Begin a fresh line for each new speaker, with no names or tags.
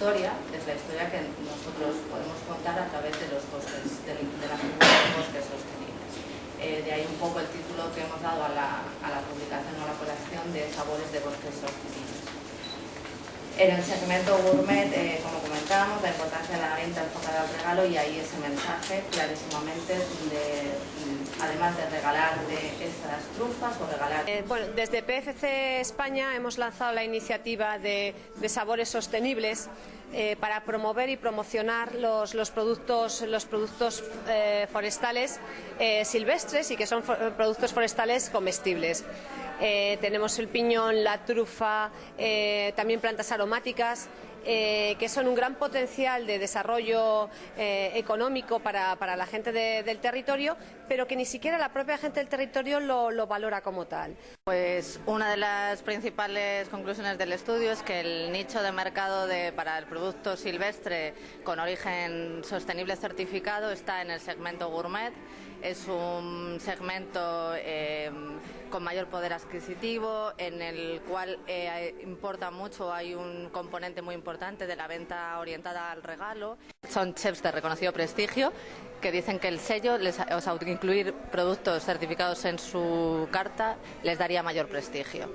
historia, es la historia que nosotros podemos contar a través de los bosques, de la figura de los bosques sostenibles. De ahí un poco el título que hemos dado a la publicación o a la colección de Sabores de bosques sostenibles. En el segmento gourmet, como comentábamos, la importancia de la venta enfocada al regalo, y ahí ese mensaje clarísimamente además de regalar de estas trufas o regalar...
Bueno, desde PFC España hemos lanzado la iniciativa de sabores sostenibles para promover y promocionar los productos forestales silvestres, y que son productos forestales comestibles. Tenemos el piñón, la trufa, también plantas aromáticas, que son un gran potencial de desarrollo económico para la gente del territorio, pero que ni siquiera la propia gente del territorio lo valora como tal.
Pues una de las principales conclusiones del estudio es que el nicho de mercado para el producto silvestre con origen sostenible certificado está en el segmento gourmet. Es un segmento con mayor poder adquisitivo, en el cual importa mucho, hay un componente muy importante de la venta orientada al regalo. Son chefs de reconocido prestigio que dicen que el sello, incluir productos certificados en su carta, les daría mayor prestigio.